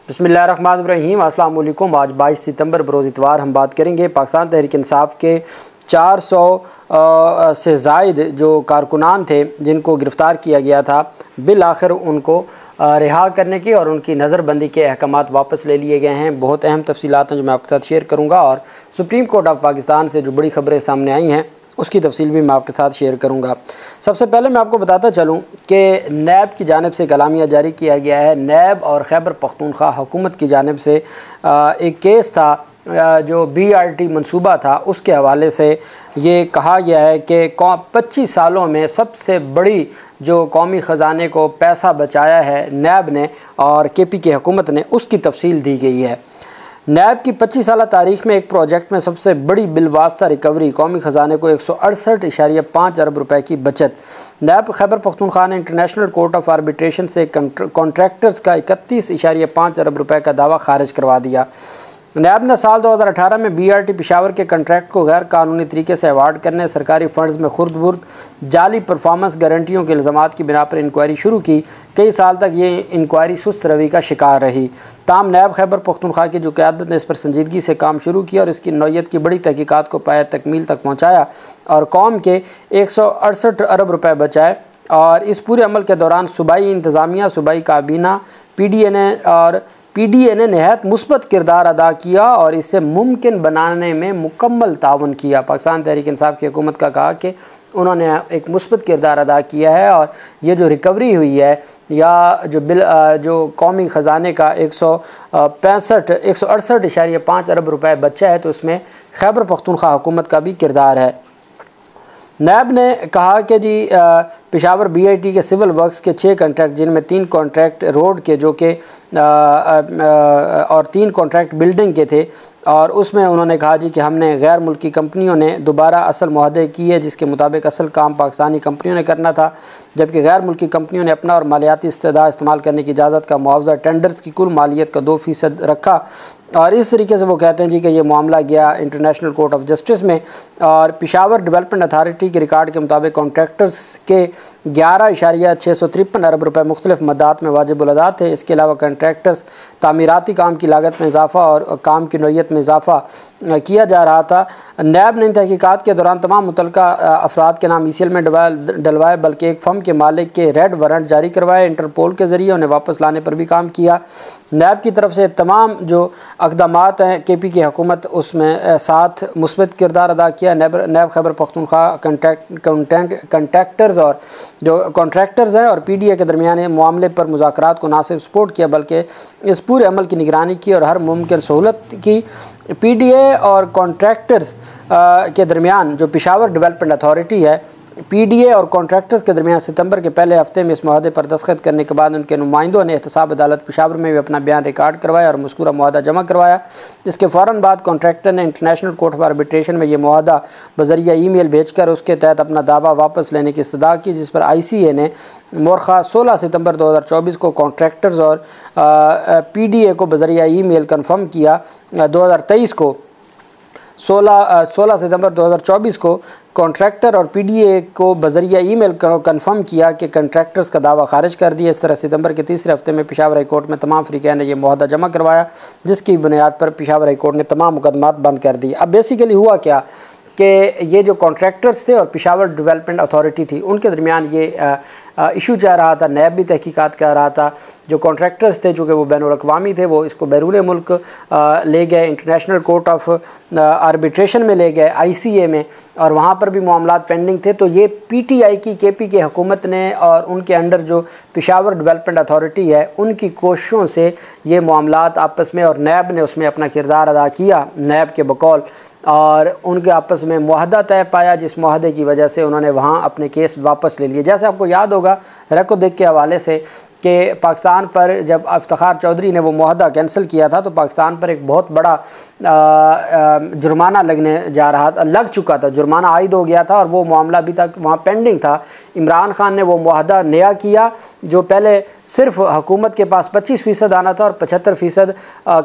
बिस्मिल्लाहिर्रहमानिर्रहीम। अस्सलाम वालेकुम। आज 22 सितंबर बरोज़ इतवार हम बात करेंगे पाकिस्तान तहरीक इंसाफ के 400 से ज़ायद जो कारकुनान थे जिनको गिरफ़्तार किया गया था, बिल आखिर उनको रिहा करने की और उनकी नज़रबंदी के अहकामात वापस ले लिए गए हैं। बहुत अहम तफसीलात हैं जो मैं आपके साथ शेयर करूँगा और सुप्रीम कोर्ट ऑफ पाकिस्तान से जो बड़ी ख़बरें सामने आई हैं उसकी तफसील भी मैं आपके साथ शेयर करूँगा। सबसे पहले मैं आपको बताता चलूँ कि नैब की जानिब से कलामिया जारी किया गया है। नैब और खैबर पख्तूनख्वा हुकूमत की जानिब से एक केस था जो BRT मनसूबा था, उसके हवाले से ये कहा गया है कि 25 सालों में सबसे बड़ी जो कौमी ख़जाने को पैसा बचाया है नैब ने और KP हुकूमत ने, उसकी तफसील दी गई है। नैब की 25 साल तारीख में एक प्रोजेक्ट में सबसे बड़ी बिलवास्ता रिकवरी, कौमी ख़जाने को 168.5 अरब रुपए की बचत। नैब खैबर पख्तूनख्वा ने इंटरनेशनल कोर्ट ऑफ आर्बिट्रेशन से कॉन्ट्रैक्टर्स का 31.5 अरब रुपए का दावा खारिज करवा दिया। नैब ने साल 2018 में BRT पेशावर के कंट्रैक्ट को गैर कानूनी तरीके से अवार्ड करने, सरकारी फंड्स में खुर्द-बुर्द, जाली परफॉर्मेंस गारंटियों के इल्ज़ामात की बिना पर इंक्वायरी शुरू की। कई साल तक ये इंक्वायरी सुस्त रवि का शिकार रही। ताम नैब खैबर पख्तूनख्वा की जो क़यादत ने इस पर संजीदगी से काम शुरू किया और इसकी नौयत की बड़ी तहकीकात को पाया तकमील तक पहुँचाया और कौम के 168 अरब रुपये बचाए। और इस पूरे अमल के दौरान सूबाई इंतज़ामिया, सूबाई काबीना, PDA ने नहायत मुस्बत किरदार अदा किया और इसे मुमकिन बनाने में मुकम्मल ताउन किया। पाकिस्तान तहरीक इंसाफ की हुकूमत का कहा कि उन्होंने एक मुस्बत किरदार अदा किया है और ये जो रिकवरी हुई है या जो कौमी ख़जाने का 168.5 अरब रुपए बचा है, तो उसमें खैबर पख्तूनख्वा हुकूमत का भी किरदार है। नैब ने कहा कि जी पेशावर BIT के सिविल वर्क्स के 6 कॉन्ट्रैक्ट, जिनमें 3 कॉन्ट्रैक्ट रोड के जो कि और 3 कॉन्ट्रैक्ट बिल्डिंग के थे, और उसमें उन्होंने कहा जी कि हमने गैर मुल्की कंपनियों ने दोबारा असल मुआहदे किए जिसके मुताबिक असल काम पाकिस्तानी कंपनियों ने करना था, जबकि गैर मुल्की कंपनियों ने अपना और मालियाती इस्तेदा इस्तेमाल करने की इजाज़त का मुआवजा टेंडर्स की कुल मालियत का 2% रखा। और इस तरीके से वो कहते हैं जी कि ये मामला गया इंटरनेशनल कोर्ट ऑफ जस्टिस में और पेशावर डेवलपमेंट अथॉरिटी के रिकॉर्ड के मुताबिक कॉन्ट्रैक्टर्स के 11.653 अरब रुपये मुख्तलिफ मद्दात में वाजिब अदा थे। इसके अलावा कॉन्ट्रैक्टर्स तामीराती काम की लागत में इजाफ़ा और काम की नौयत में इजाफ़ा किया जा रहा था। नैब ने इन तहकीकात के दौरान तमाम मुतल्लिका अफराद के नाम ECL में डलवाए, बल्कि एक फर्म के मालिक के रेड वारंट जारी करवाए। इंटरपोल के ज़रिए उन्हें वापस लाने पर भी काम किया। नैब की तरफ से तमाम जो अक़दामात हैं KP हुकूमत, उसमें साथ मुस्बत किरदार अदा किया। नैब खैबर पख्तूनख्वा कंट्रैक्टर्स और जो कॉन्ट्रैक्टर्स हैं और PDA के दरमियान मामले पर मुज़ाकरात को ना सिर्फ सपोर्ट किया बल्कि इस पूरे अमल की निगरानी की और हर मुमकिन सहूलत की। PDA और कॉन्ट्रैक्टर्स के दरमियान जो पेशावर डेवलपमेंट अथॉरिटी है, PDA और कॉन्ट्रैक्टर्स के दरमियान सितंबर के पहले हफ्ते में इस मुआहदे पर दस्तखत करने के बाद उनके नुमाइंदों ने एहतसाब अदालत पेशावर में भी अपना बयान रिकॉर्ड करवाया और मज़कूरा मुआहदा जमा करवाया। इसके फ़ौरन बाद कॉन्ट्रैक्टर ने इंटरनेशनल कोर्ट ऑफ आर्बिट्रेशन में यह मुआहदा बज़रिया ईमेल भेजकर उसके तहत अपना दावा वापस लेने की इस्तदा की, जिस पर ICA ने मोरखा 16 सितंबर 2024 को कॉन्ट्रैक्टर्स और PDA को बज़रिया ईमेल कन्फर्म किया। 2023 को 16 सितंबर 2024 को कॉन्ट्रैक्टर और PDA को बज़रिया ईमेल कन्फर्म किया कि कॉन्ट्रैक्टर्स का दावा खारिज कर दिया। इस तरह सितंबर के तीसरे हफ्ते में पेशावर हाई कोर्ट में तमाम फ़रीक़ैन ने यह मुआहदा जमा करवाया, जिसकी बुनियाद पर पेशावर हाई कोर्ट ने तमाम मुकदमात बंद कर दिए। अब बेसिकली हुआ क्या कि ये जो कॉन्ट्रैक्टर्स थे और पेशावर डेवलपमेंट अथॉरिटी थी, उनके दरमियान ये इशू जा रहा था। नैब भी तहकीकात कर रहा था। जो कॉन्ट्रैक्टर्स थे चूँकि वो बैनुल-अक़वामी थे, वो इसको बैरून मुल्क ले गए, इंटरनेशनल कोर्ट ऑफ आर्बिट्रेशन में ले गए, ICA में, और वहाँ पर भी मामलात पेंडिंग थे। तो ये PTI की KP हुकूमत ने और उनके अंडर जो पेशावर डेवलपमेंट अथॉरिटी है, उनकी कोशिशों से ये मामलात आपस में, और नैब ने उसमें अपना किरदार अदा किया, नैब के बकौल, और उनके आपस में मुआहदा तय पाया, जिस मुआहदे की वजह से उन्होंने वहाँ अपने केस वापस ले लिए। जैसे आपको याद होगा रेको देख के हवाले से कि पाकिस्तान पर जब इफ्तिखार चौधरी ने वो मुआहदा कैंसिल किया था, तो पाकिस्तान पर एक बहुत बड़ा जुर्माना लग चुका था, जुर्माना आयद हो गया था और वो मामला अभी तक वहाँ पेंडिंग था। इमरान खान ने वो मुआहदा नया किया जो पहले सिर्फ हुकूमत के पास 25% आना था और 75%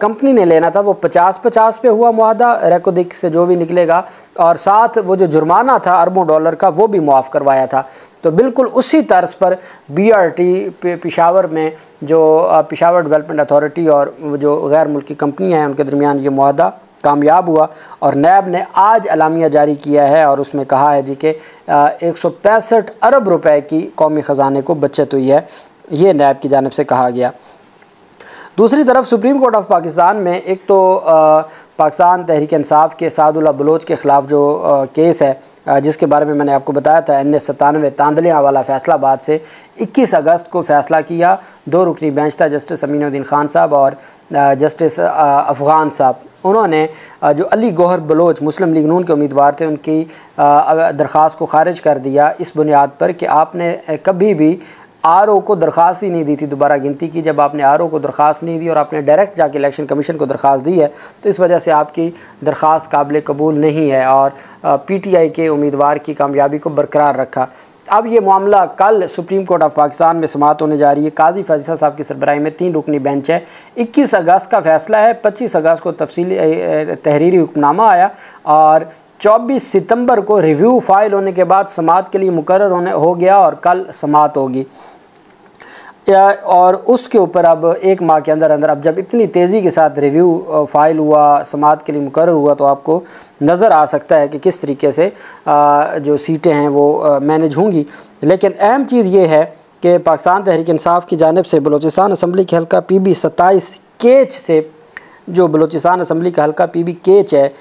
कंपनी ने लेना था। वो 50-50 पे हुआ मुआहदा, रेकोदिक से जो भी निकलेगा, और साथ वो जो जुर्माना था अरबों डॉलर का वो भी मुआफ़ करवाया था। तो बिल्कुल उसी तर्ज पर BRT पेशावर में जो पेशावर डेवलपमेंट अथॉरिटी और जो गैर मुल्की कंपनियाँ हैं उनके दरमियान ये मुआहदा कामयाब हुआ और नैब ने आज अलामिया जारी किया है और उसमें कहा है जी कि 165 अरब रुपए की कौमी ख़जाने को बचत हुई है, ये नैब की जानिब से कहा गया। दूसरी तरफ सुप्रीम कोर्ट ऑफ पाकिस्तान में एक तो पाकिस्तान तहरीक इंसाफ के सादुल्लाह बलोच के ख़िलाफ़ जो केस है जिसके बारे में मैंने आपको बताया था, NS 97 तांदलियाँ वाला फैसलाबाद से 21 अगस्त को फ़ैसला किया। 2 रुकनी बेंच था, जस्टिस अमीनुद्दीन खान साहब और जस्टिस अफ़गान साहब। उन्होंने जो अली गौहर बलोच मुस्लिम लीग नून के उम्मीदवार थे उनकी दरख्वास्त को खारिज कर दिया इस बुनियाद पर कि आपने कभी भी RO को दरख्वास्त ही नहीं दी थी दोबारा गिनती की। जब आपने RO को दरख्वास्त नहीं दी और आपने डायरेक्ट जाके इलेक्शन कमीशन को दरख्वास्त दी है तो इस वजह से आपकी दरख्वास्त काबिल कबूल नहीं है और PTI के उम्मीदवार की कामयाबी को बरकरार रखा। अब ये मामला कल सुप्रीम कोर्ट ऑफ पाकिस्तान में समाअत होने जा रही है। काजी फैज़ल साहब की सरबराही में 3 रुकनी बेंच है। 21 अगस्त का फ़ैसला है, 25 अगस्त को तफसीली तहरीरी हुक्मनामा आया और 24 सितंबर को रिव्यू फ़ाइल होने के बाद समाअत के लिए मुकर्रर हो गया और कल समाअत होगी। और उसके ऊपर अब 1 माह के अंदर अब जब इतनी तेज़ी के साथ रिव्यू फ़ाइल हुआ, समाअत के लिए मुकर्रर हुआ, तो आपको नज़र आ सकता है कि किस तरीके से जो सीटें हैं वो मैनेज होंगी। लेकिन अहम चीज़ ये है कि पाकिस्तान तहरीक इंसाफ की जानिब से बलूचिस्तान असम्बली के हल्का PB 27 केच से, जो बलूचिस्तान असम्बली का हल्का PB केच है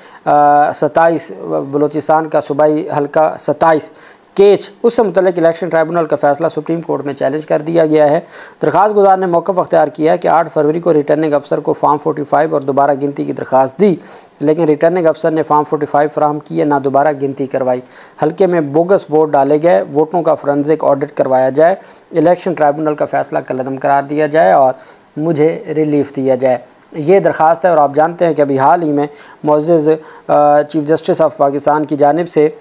27, बलूचिस्तान का सूबाई हल्का 27 केच, उससे मुतल्लिक़ इलेक्शन ट्राइब्यूनल का फ़ैसला सुप्रीम कोर्ट में चैलेंज कर दिया गया है। दरख्वास्त गुजार ने मौक़िफ़ अख्तियार किया है कि 8 फरवरी को रिटर्निंग अफसर को फार्म 45 और दोबारा गिनती की दरख्वास्त दी, लेकिन रिटर्निंग अफसर ने फार्म 45 फराहम किए, ना दोबारा गिनती करवाई। हल्के में बोगस वोट डाले गए, वोटों का फोरेंसिक ऑडिट करवाया जाए, इलेक्शन ट्राइब्यूनल का फ़ैसला कलअदम करार दिया जाए और मुझे रिलीफ दिया जाए, ये दरख्वास्त है। और आप जानते हैं कि अभी हाल ही में मुअज़्ज़ज़ चीफ जस्टिस ऑफ पाकिस्तान की जानिब से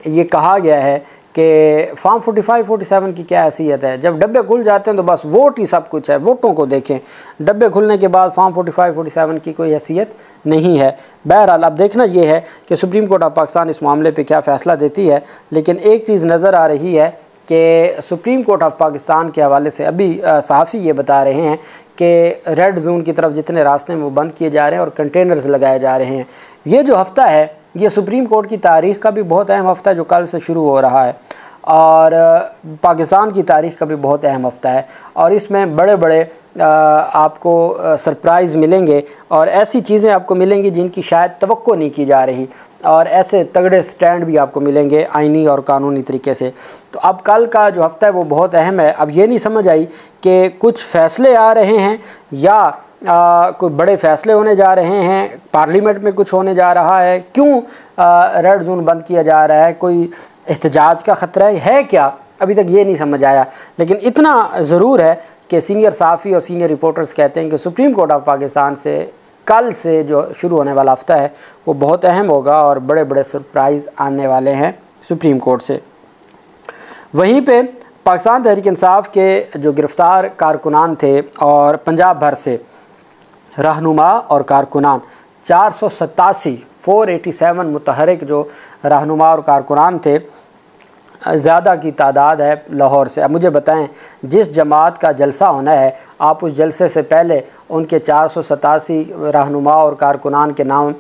ये कहा गया है कि फार्म 45-47 की क्या हैसियत है। जब डब्बे खुल जाते हैं तो बस वोट ही सब कुछ है, वोटों को देखें। डब्बे खुलने के बाद फार्म 45-47 की कोई हैसियत नहीं है। बहरहाल अब देखना ये है कि सुप्रीम कोर्ट ऑफ पाकिस्तान इस मामले पे क्या फ़ैसला देती है। लेकिन एक चीज़ नज़र आ रही है कि सुप्रीम कोर्ट ऑफ पाकिस्तान के हवाले से अभी सहाफ़ी ये बता रहे हैं कि रेड जोन की तरफ जितने रास्ते हैं वो बंद किए जा रहे हैं और कंटेनर्स लगाए जा रहे हैं। ये जो हफ़्ता है ये सुप्रीम कोर्ट की तारीख़ का भी बहुत अहम हफ़्ता है जो कल से शुरू हो रहा है और पाकिस्तान की तारीख़ का भी बहुत अहम हफ़्ता है और इसमें बड़े बड़े आपको सरप्राइज़ मिलेंगे और ऐसी चीज़ें आपको मिलेंगी जिनकी शायद तवक्को नहीं की जा रही और ऐसे तगड़े स्टैंड भी आपको मिलेंगे आइनी और कानूनी तरीके से। तो अब कल का जो हफ़्ता है वो बहुत अहम है। अब ये नहीं समझ आई कि कुछ फ़ैसले आ रहे हैं या कोई बड़े फ़ैसले होने जा रहे हैं, पार्लियामेंट में कुछ होने जा रहा है, क्यों रेड जोन बंद किया जा रहा है, कोई एहतजाज का ख़तरा है क्या, अभी तक ये नहीं समझ आया। लेकिन इतना ज़रूर है कि सीनियर सहाफ़ी और सीनियर रिपोर्टर्स कहते हैं कि सुप्रीम कोर्ट ऑफ पाकिस्तान से कल से जो शुरू होने वाला हफ़्ता है वो बहुत अहम होगा और बड़े बड़े सरप्राइज़ आने वाले हैं सुप्रीम कोर्ट से। वहीं पे पाकिस्तान तहरीक इंसाफ के जो गिरफ़्तार कारकुनान थे और पंजाब भर से रहनुमा और कारकुनान 487 मुतहरिक जो रहनुमा और कारकुनान थे, ज़्यादा की तादाद है लाहौर से। अब मुझे बताएं जिस जमात का जलसा होना है आप उस जलसे से पहले उनके 487 रहनुमा और कारकुनान के नाम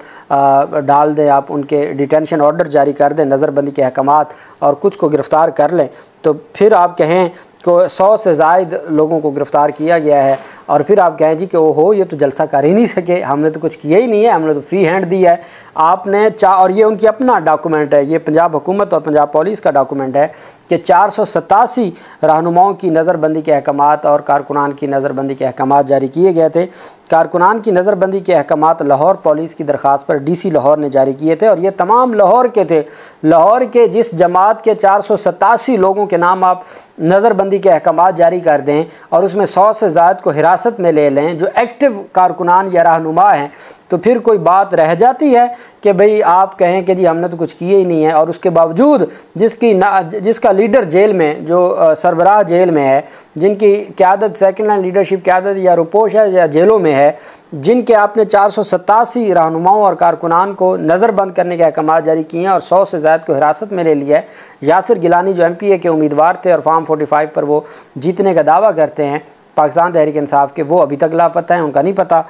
डाल दें, आप उनके डिटेंशन ऑर्डर जारी कर दें, नज़रबंदी के अहकामात और कुछ को गिरफ़्तार कर लें, तो फिर आप कहें को 100 से ज़ायद लोगों को गिरफ़्तार किया गया है और फिर आप कहें जी कि ओहो ये तो जलसा कर ही नहीं सके, हमने तो कुछ किया ही नहीं है, हमने तो फ्री हैंड दिया है आपने और ये उनकी अपना डॉक्यूमेंट है, ये पंजाब हुकूमत और पंजाब पुलिस का डॉक्यूमेंट है कि 487 रहनुमाओं की नज़रबंदी के अहकामात और कारकुनान की नज़रबंदी के अहकामात जारी किए गए थे। कारकुनान की नज़रबंदी के अहकामात लाहौर पुलिस की दरख्वास्त पर DC लाहौर ने जारी किए थे और ये तमाम लाहौर के थे। लाहौर के जिस जमात के 487 लोगों के नाम आप नज़रबंदी के अहकामात जारी कर दें और उसमें 100 से ज़्यादा को हिरासत में ले लें जो एक्टिव कारकुनान या रहनुमा हैं, तो फिर कोई बात रह जाती है कि भाई आप कहें कि जी हमने तो कुछ किए ही नहीं है। और उसके बावजूद जिसका लीडर जेल में, जो सरबराह जेल में है, जिनकी क़यादत सेकंड लाइन लीडरशिप क़यादत या रुपोश है या जेलों में है, जिनके आपने 487 रहनुमाओं और कारकुनान को नज़रबंद करने के अहकाम जारी किए हैं और 100 से ज़्यादा को हिरासत में ले लिया है। यासिर गिलानी जो MPA के उम्मीदवार थे और फार्म 45 पर वो जीतने का दावा करते हैं पाकिस्तान तहरीक इंसाफ के, वो अभी तक लापता हैं, उनका नहीं पता।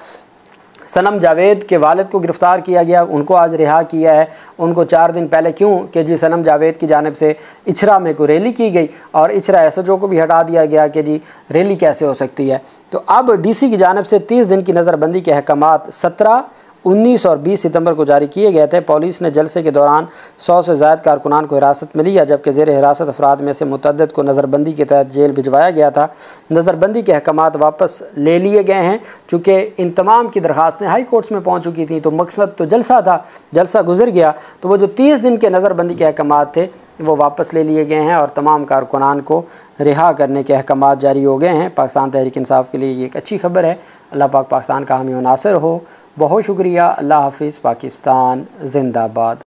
सनम जावेद के वालिद को गिरफ़्तार किया गया, उनको आज रिहा किया है। उनको 4 दिन पहले क्यों कि जी सनम जावेद की जानिब से इचरा में को रैली की गई और इचरा SHO को भी हटा दिया गया कि जी रैली कैसे हो सकती है। तो अब DC की जानिब से 30 दिन की नज़रबंदी के अहकामात 17, 19 और 20 सितंबर को जारी किए गए थे। पुलिस ने जलसे के दौरान 100 से ज़्यादा कारकुनान को हिरासत में लिया, जबकि ज़ेर हिरासत अफराद में से मुतअद्दिद को नज़रबंदी के तहत जेल भिजवाया गया था। नज़रबंदी के अहकामात वापस ले लिए गए हैं चूँकि इन तमाम की दरख्वास्तें हाई कोर्ट्स में पहुँच चुकी थी। तो मकसद तो जलसा था, जलसा गुजर गया, तो वो जो 30 दिन के नज़रबंदी के अहकामात थे वो वापस ले लिए गए हैं और तमाम कारकुनान को रिहा करने के अहकामात जारी हो गए हैं। पाकिस्तान तहरीक इंसाफ के लिए ये एक अच्छी खबर है। अल्लाह पाक पाकिस्तान का हामी व नासिर हो। बहुत शुक्रिया। अल्लाह हाफिज़। पाकिस्तान जिंदाबाद।